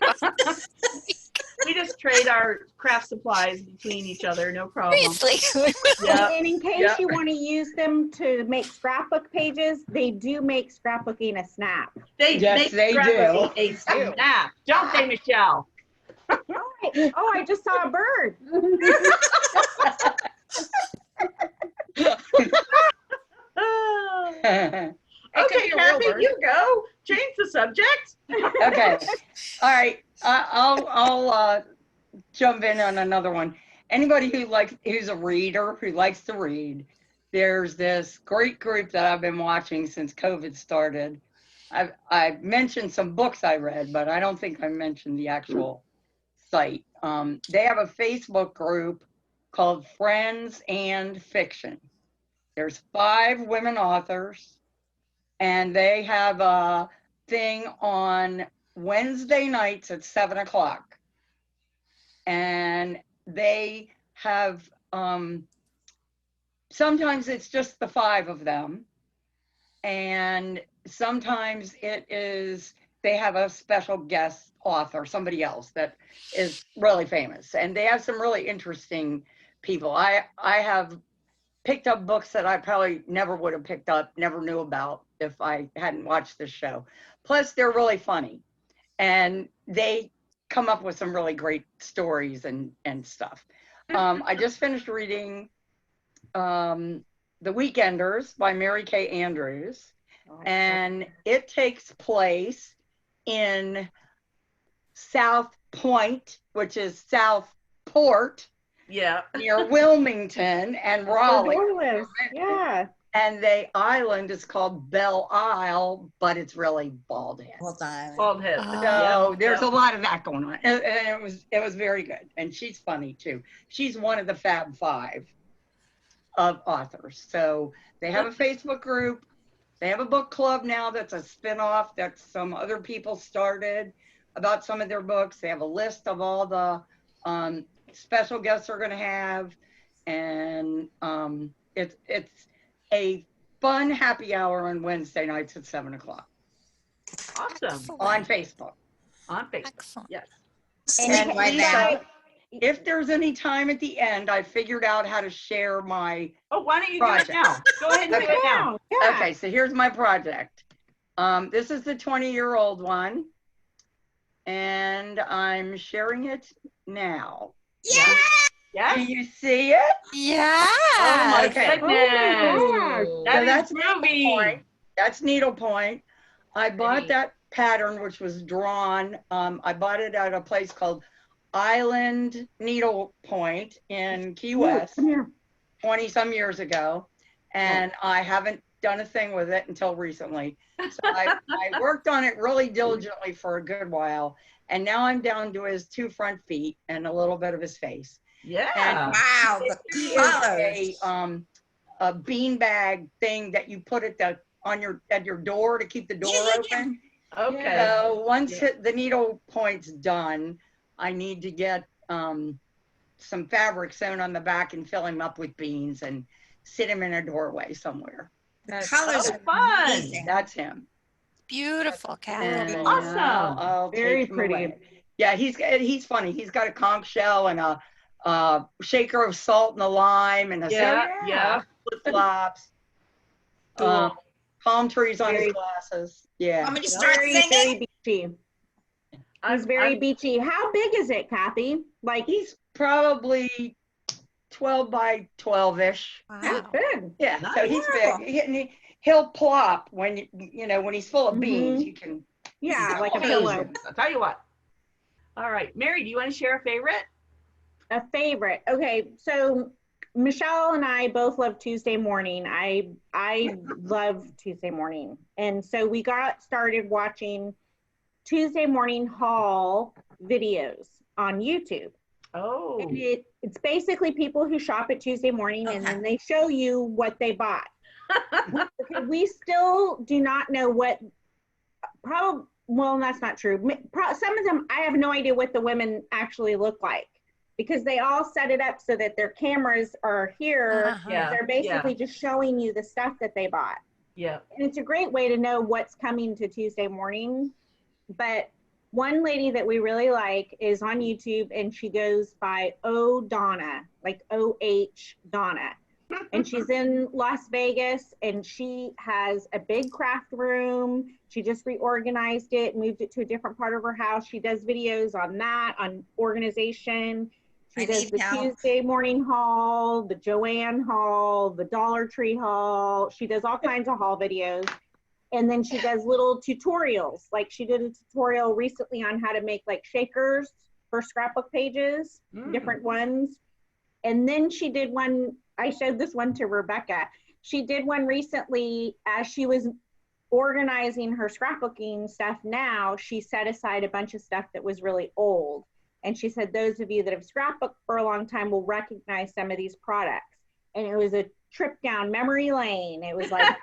We just trade our craft supplies between each other, no problem. Seriously. Yeah. And in case you want to use them to make scrapbook pages, they do make scrapbooking a snap. They Yes, make they scrapbooking do. a snap, don't they, Michelle? Oh, I just saw a bird. Okay, Kathy, you go. Change the subject. Okay. All right. I'll jump in on another one. Anybody who's a reader, who likes to read, there's this great group that I've been watching since COVID started. I've mentioned some books I read, but I don't think I mentioned the actual site. They have a Facebook group called Friends and Fiction. There's 5 women authors, and they have a thing on Wednesday nights at 7 o'clock. And they have, sometimes it's just the 5 of them. And sometimes they have a special guest author, somebody else that is really famous. And they have some really interesting people. I have picked up books that I probably never would have picked up, never knew about if I hadn't watched this show. Plus, they're really funny. And they come up with some really great stories and stuff. I just finished reading The Weekenders by Mary Kay Andrews. And it takes place in South Point, which is Southport, near Wilmington and Raleigh. Yeah. And the island is called Belle Isle, but it's really Bald Head. Bald Head. So there's a lot of that going on. And it was very good. And she's funny too. She's one of the Fab 5 of authors. So they have a Facebook group. They have a book club now that's a spinoff that some other people started about some of their books. They have a list of all the special guests they're going to have. And it's a fun happy hour on Wednesday nights at 7 o'clock. Awesome. On Facebook. On Facebook. Excellent. Yes. And Lisa, if there's any time at the end, I figured out how to share my why don't you project. do it now? Go ahead and do it now. Yeah. Okay, so here's my project. This is the 20-year-old one, and I'm sharing it now. Yeah. Yes. Do you see it? Yeah. Oh my Okay. goodness. That's movie. Needlepoint. That's needlepoint. I bought that pattern, which was drawn. I bought it at a place called Island Needlepoint in Key West 20 some years ago. And I haven't done a thing with it until recently. So I worked on it really diligently for a good while. And now I'm down to his 2 front feet and a little bit of his face. Yeah. And wow, the colors. A beanbag thing that you put at your door to keep the door open. Okay. So once the needle point's done, I need to get some fabric sewn on the back and fill him up with beans and sit him in a doorway somewhere. The colors so are fun. amazing. That's him. Beautiful cat. And Awesome. I'll Very take him pretty. away. Yeah, he's funny. He's got a conch shell and a shaker of salt and a lime and a Yeah. flip flops. Cool. Palm trees on his Very- glasses. Yeah. Want me to start Very, singing? very beachy. He's very I'm- beachy. How big is it, Kathy? Like, He's probably 12 by 12-ish. that's Wow. big. Yeah, so Nice. he's big. He'll plop when when he's full of beans. Mhm. You can. Yeah, like a Amazing. pillow. I'll tell you what. All right, Mary, do you want to share a favorite? A favorite. Okay, so Michelle and I both love Tuesday morning. I love Tuesday morning. And so we got started watching Tuesday morning haul videos on YouTube. Oh, And it's basically people who shop at Tuesday morning and Okay. then they show you what they bought. Okay, we still do not know what, well, that's not true. Some of them, I have no idea what the women actually look like because they all set it up so that their cameras are here. Uh-huh. Yeah. They're basically just showing you the stuff that they bought. yeah. And it's a great way to know what's coming to Tuesday morning. But one lady that we really like is on YouTube and she goes by O Donna, like OH Donna. And she's in Las Vegas and she has a big craft room. She just reorganized it, moved it to a different part of her house. She does videos on that, on organization. She I does need the help. Tuesday morning haul, the Joanne haul, the Dollar Tree haul. She does all kinds of haul videos. And then she does little tutorials. Like she did a tutorial recently on how to make like shakers for scrapbook pages, different ones. And then she did one, I showed this one to Rebecca. She did one recently as she was organizing her scrapbooking stuff. Now she set aside a bunch of stuff that was really old. And she said, those of you that have scrapbooked for a long time will recognize some of these products. And it was a trip down memory lane. It was like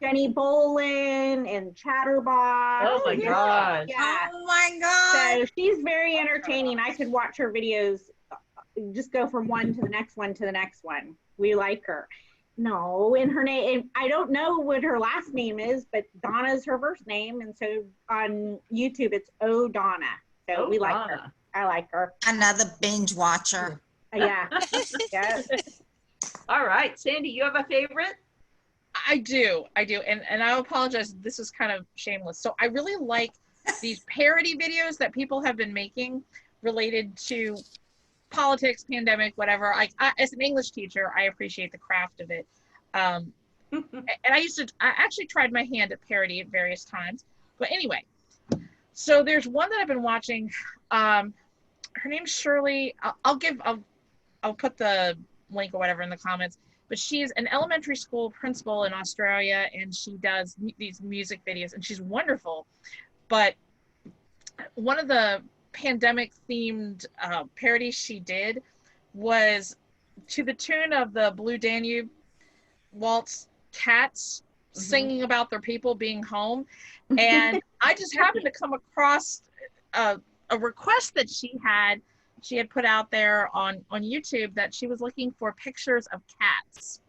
Jenny Bolin and Chatterbox. Oh my gosh. Yeah. Oh my God. So she's very entertaining. I could watch her videos, just go from one to the next one to the next one. We like her. No, and her name, I don't know what her last name is, but Donna's her first name. And so on YouTube, it's O Donna. So we like her. Donna. I like her. Another binge watcher. Yeah. Yeah. All right, Sandy, you have a favorite? I do. And I apologize. This is kind of shameless. So I really like these parody videos that people have been making related to politics, pandemic, whatever. I as an English teacher, I appreciate the craft of it. And I actually tried my hand at parody at various times. But anyway, so there's one that I've been watching. Her name's Shirley. I'll put the link or whatever in the comments. But she's an elementary school principal in Australia, and she does these music videos, and she's wonderful. But one of the pandemic-themed parodies she did was to the tune of the Blue Danube Waltz, cats singing about their people being home. And I just happened to come across a request that she had put out there on YouTube that she was looking for pictures of cats.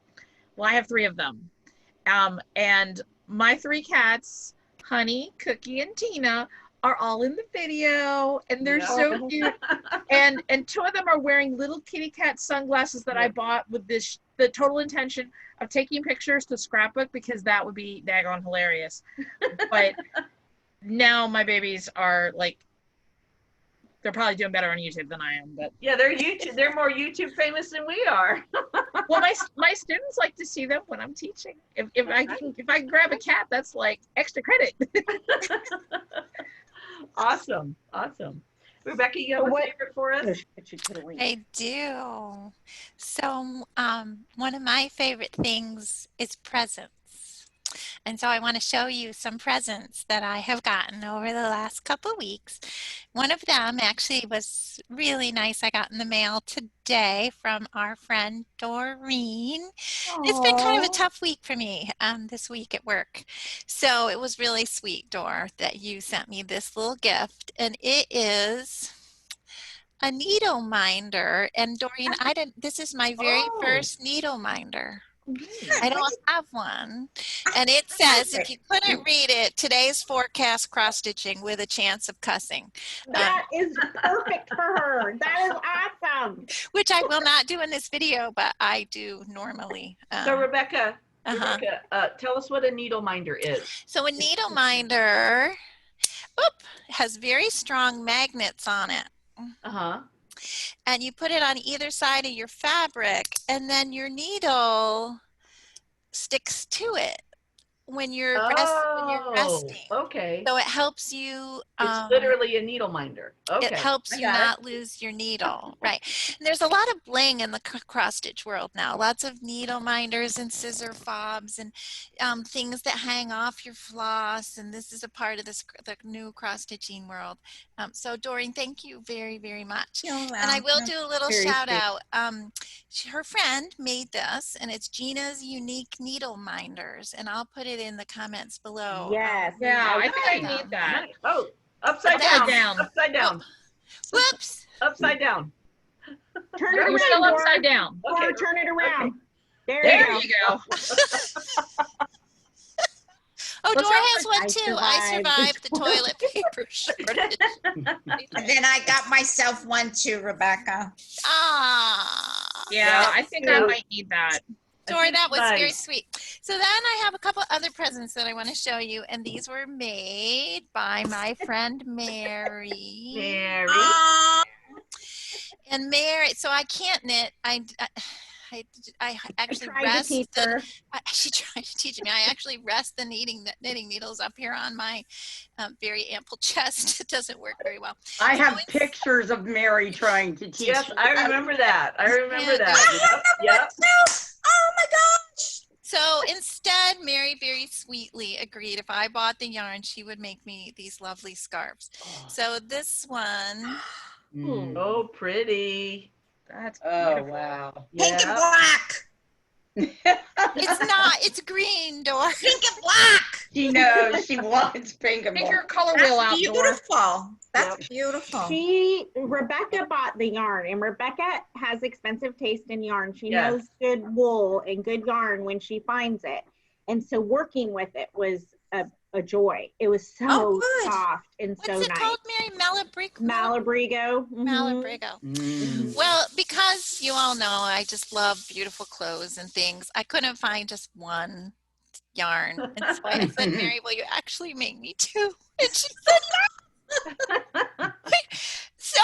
Well, I have 3 of them. And my 3 cats, Honey, Cookie, and Tina, are all in the video, and they're so cute. And 2 of them are wearing little kitty cat sunglasses that I bought with the total intention of taking pictures to scrapbook because that would be daggone hilarious. But now my babies are like, they're probably doing better on YouTube than I am, but Yeah, they're more YouTube famous than we are. well, my students like to see them when I'm teaching. If I can grab a cat, that's like extra credit. Awesome. Rebecca, you have a favorite for us? I do. So one of my favorite things is presents. And so I want to show you some presents that I have gotten over the last couple of weeks. One of them actually was really nice. I got in the mail today from our friend Doreen. It's been kind of a tough week for me this week at work. So it was really sweet, Dor, that you sent me this little gift. And it is a needle minder. And Doreen, this is my very first needle minder. I don't have one. And it says, if you couldn't read it, today's forecast cross stitching with a chance of cussing. That is perfect for her. That is awesome. Which I will not do in this video, but I do normally. So Rebecca, uh-huh. Tell us what a needle minder is. So a needle minder has very strong magnets on it. Uh-huh. And you put it on either side of your fabric, and then your needle sticks to it when you're resting. Okay. So it helps you. It's literally a needle minder. Okay. It helps you not lose your needle. Right. And there's a lot of bling in the cross stitch world now. Lots of needle minders and scissor fobs and things that hang off your floss. And this is a part of the new cross stitching world. So Doreen, thank you very, very much. You're welcome. And I will do a little shout sweet. out. Her friend made this, and it's Gina's Unique Needle Minders. And I'll put it in the comments below. Yes. Yeah, I think I need that. Oh, upside down. Upside down. Whoops. Upside down. Turn it You're still around. upside down. Or turn it around. Okay. There you go. You go. Oh, What's Dora that has one too. I survived the toilet paper shortage. And then I got myself one too, Rebecca. Ah. Yeah, I think I might need that. Dora, that was very nice. sweet. So then I have a couple other presents that I want to show you, and these were made by my friend Mary. Mary. And Mary, so I can't knit. I actually rest. She tried to teach me. I actually rest the knitting needles up here on my very ample chest. It doesn't work very well. I have pictures of Mary trying to teach. Yes, I remember that. I remember that. Yep. Oh my gosh. So instead, Mary very sweetly agreed if I bought the yarn, she would make me these lovely scarves. So this one. Oh, pretty. That's Oh, wow. Pink and Yeah. black. It's not. It's green, Dora. Pink and black. She knows she wants pink and Take black. your color wheel out, That's Dora. beautiful. That's Yep. beautiful. Rebecca bought the yarn, and Rebecca has expensive taste in yarn. She Yes. knows good wool and good yarn when she finds it. And so working with it was a joy. It was so good. soft and What's so it nice. called, Mary? Malabrigo? Malabrigo. Mhm. Malabrigo. Well, because you all know I just love beautiful clothes and things, I couldn't find just one yarn. And so I said, Mary, will you actually make me two? And she said, no. So.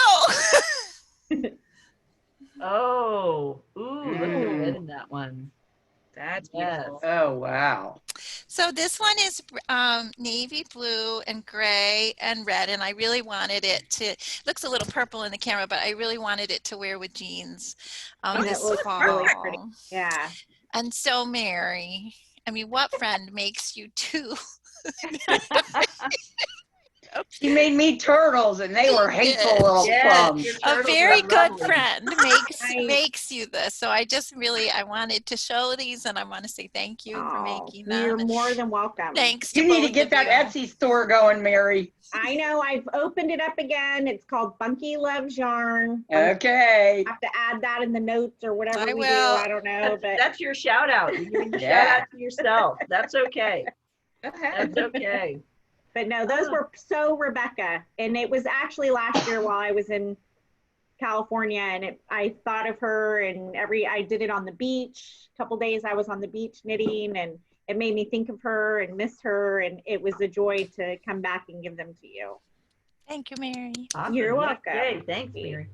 Oh, ooh, look at the red in that one. That's Yes. beautiful. Oh, wow. So this one is navy blue and gray and red, and I really wanted it to, looks a little purple in the camera, but I really wanted it to wear with jeans this looks fall. really pretty. Yeah. And so Mary, I mean, what friend makes you two? She made me turtles, and they were hateful little plums. A very good friend makes you this. So I just really, I wanted to show these, and I want to say thank you for making them. You're more than welcome. Thanks to You need both to get of that you. Etsy store going, Mary. I know. I've opened it up again. It's called Funky Loves Yarn. Okay. I have to add that in the notes or whatever I we will. do. I don't know, but That's your shout out. You're giving a Yeah. shout out to yourself. That's okay. Okay. That's okay. But no, those were so Rebecca. And it was actually last year while I was in California, and I thought of her, and I did it on the beach. A couple days I was on the beach knitting, and it made me think of her and miss her, and it was a joy to come back and give them to you. Thank you, Mary. Awesome. You're welcome. Yay, thanks, Mary.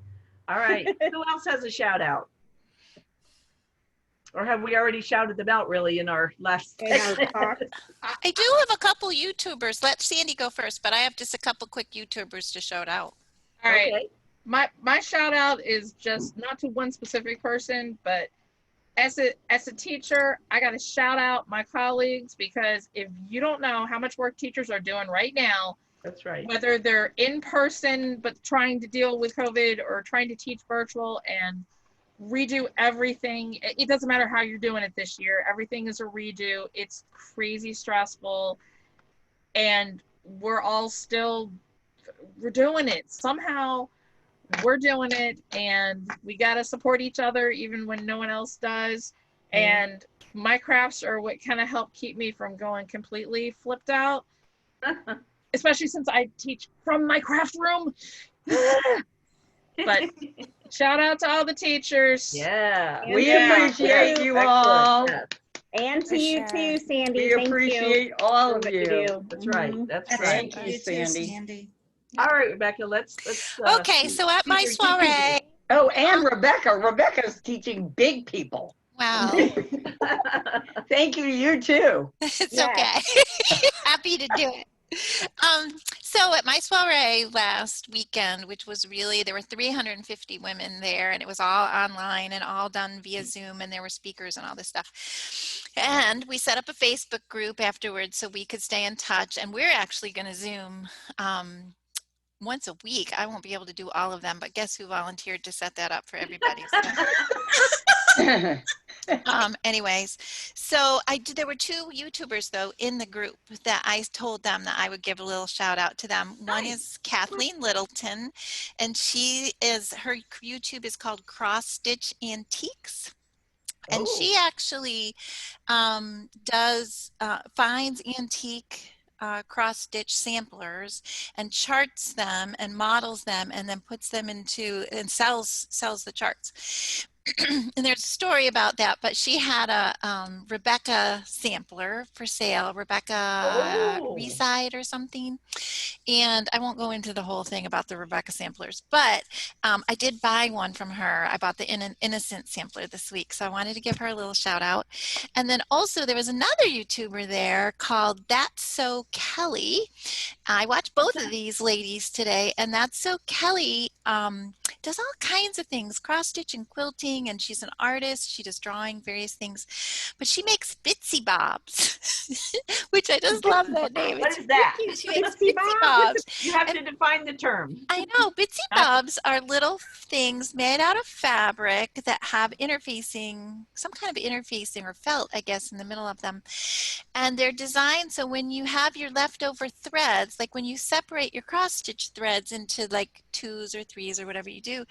All right. Who else has a shout out? Or have we already shouted them out really in our last In our talk. I do have a couple YouTubers. Let Sandy go first, but I have just a couple quick YouTubers to shout out. All right. Okay. My shout out is just not to one specific person, but as a teacher, I got to shout out my colleagues, because if you don't know how much work teachers are doing right now, That's right. whether they're in person but trying to deal with COVID, or trying to teach virtual and redo everything. It doesn't matter how you're doing it this year. Everything is a redo. It's crazy stressful, and we're all still, we're doing it. Somehow we're doing it, and we got to support each other even when no one else does. And my crafts are what kind of help keep me from going completely flipped out, especially since I teach from my craft room. But shout out to all the teachers. Yeah. We Yeah. appreciate you all. Yes, And to For you sure. too, Sandy. We Thank you appreciate all for of what you. do. that's right. Mhm. That's That's right. Thank you, you too, Sandy. Sandy. All right, Rebecca, let's Okay, so at my teach your teaching. soiree, Oh, and Rebecca. Rebecca's teaching big people. wow, Thank you, you too. it's Yes. okay. Happy to do it. So at my soiree last weekend, which was really, there were 350 women there, and it was all online and all done via Zoom, and there were speakers and all this stuff. And we set up a Facebook group afterwards so we could stay in touch, and we're actually going to Zoom once a week. I won't be able to do all of them, but guess who volunteered to set that up for everybody? So, anyways, so there were 2 YouTubers though in the group that I told them that I would give a little shout out to them. One Nice. is Kathleen Littleton, and her YouTube is called Cross Stitch Antiques. And she actually finds antique cross stitch samplers and charts them and models them and then puts them into and sells the charts. And there's a story about that, but she had a Rebecca sampler for sale, Rebecca Reside or something. And I won't go into the whole thing about the Rebecca samplers, but I did buy one from her. I bought the Innocent sampler this week, so I wanted to give her a little shout out. And then also there was another YouTuber there called That's So Kelly. I watched both of these ladies today, and That's So Kelly does all kinds of things, cross stitch and quilting, and she's an artist. She does drawing, various things, but she makes Bitsy Bobs, which I just love that name. What It's is that? cute. She makes Bitsy Bitsy Bobs. You have to define the term. I know. Bitsy Bobs are little things made out of fabric that have some kind of interfacing or felt, I guess, in the middle of them. And they're designed so when you have your leftover threads, like when you separate your cross stitch threads into like 2s or 3s or whatever you do,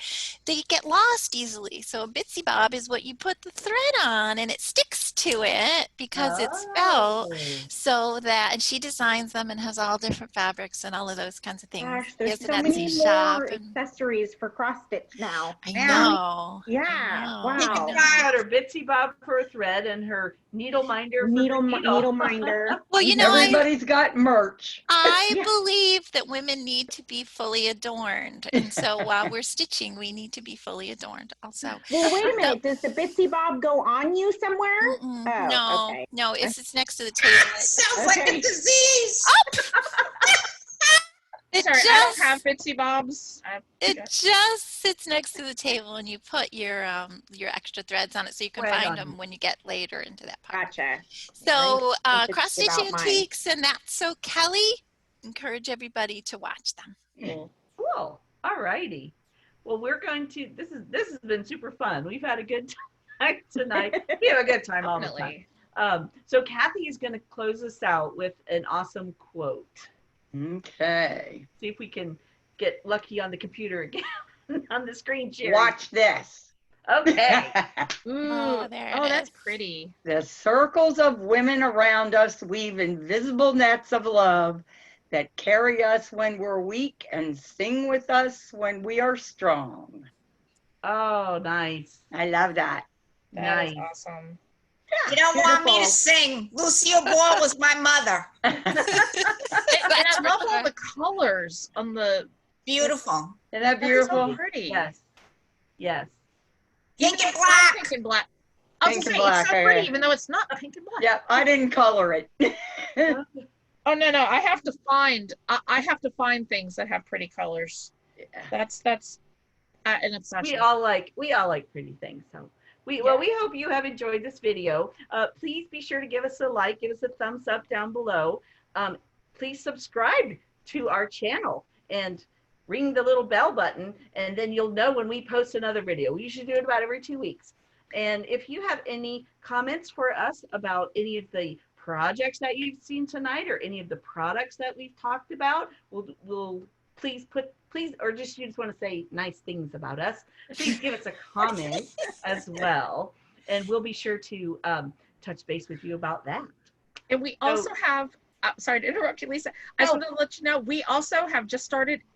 they get lost easily. So a Bitsy Bob is what you put the thread on and it sticks to it because it's felt. So that, and she designs them and has all different fabrics and all of those kinds of things. Gosh, there's She so has an many Etsy shop. more accessories for cross stitch now. I Yeah. know. Yeah. I know. Wow. She's got her Bitsy Bob for a thread and her needle minder for Needle her needle. minder. Well, you know, Everybody's got merch. I Yeah. believe that women need to be fully adorned. And so while we're stitching, we need to be fully adorned also. Well, wait a minute. Does the Bitsy Bob go on you somewhere? Mm-mm. Oh, No, okay. no, it's next to the table. Sounds like a Okay. disease. It Sorry, I just don't have Bitsy Bobs. it just sits next to the table and you put your extra threads on it so you can Thread find on them it. when you get later into that part. Gotcha. So I should Cross Stitch give out mine. Antiques and That's So Kelly, encourage everybody to watch them. Cool. All righty. Well, we're going to. This has been super fun. We've had a good time tonight. We have a good time all the time. Definitely. So Kathy is going to close us out with an awesome quote. Okay. See if we can get lucky on the computer again on the screen share. Watch this. Okay. Ooh, Oh, there it that's is. pretty. The circles of women around us weave invisible nets of love that carry us when we're weak and sing with us when we are strong. Oh, nice. I love that. That is Nice. awesome. You don't want me to Beautiful. sing. Lucille Ball was my mother. And I love all the colors on the. Beautiful. Isn't that That's beautiful? so pretty. Yes. Yes. Pink and It's black. Pink and black. I was Pink gonna and say, black, it's so okay. pretty, even though it's not pink and black. Yep, I didn't color it. Oh no, I have to find things that have pretty colors. That's and it's not. We all like pretty things. So we hope you have enjoyed this video. Please be sure to give us a like, give us a thumbs up down below. Please subscribe to our channel and ring the little bell button, and then you'll know when we post another video. We usually do it about every 2 weeks. And if you have any comments for us about any of the projects that you've seen tonight or any of the products that we've talked about, we'll please, or just you just want to say nice things about us, please give us a comment as well. And we'll be sure to touch base with you about that. And we also have, sorry to interrupt you, Lisa. I just wanted to let you know, we also have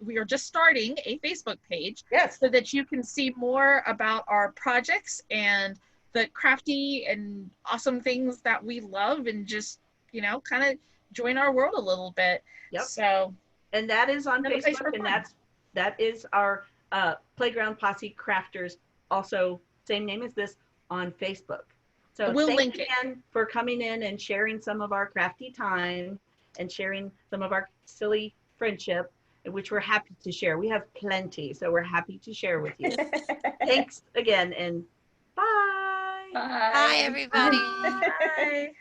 we are just starting a Facebook page. Yes. So that you can see more about our projects and the crafty and awesome things that we love, and just, you know, kind of join our world a little bit. Yep. So. And that is on Another place for Facebook, and fun. that is our Playground Posse Crafters, also same name as this, on Facebook. So We'll thanks link it. again for coming in and sharing some of our crafty time and sharing some of our silly friendship, which we're happy to share. We have plenty, so we're happy to share with you. Thanks again, and bye. Bye. Bye, everybody. Bye.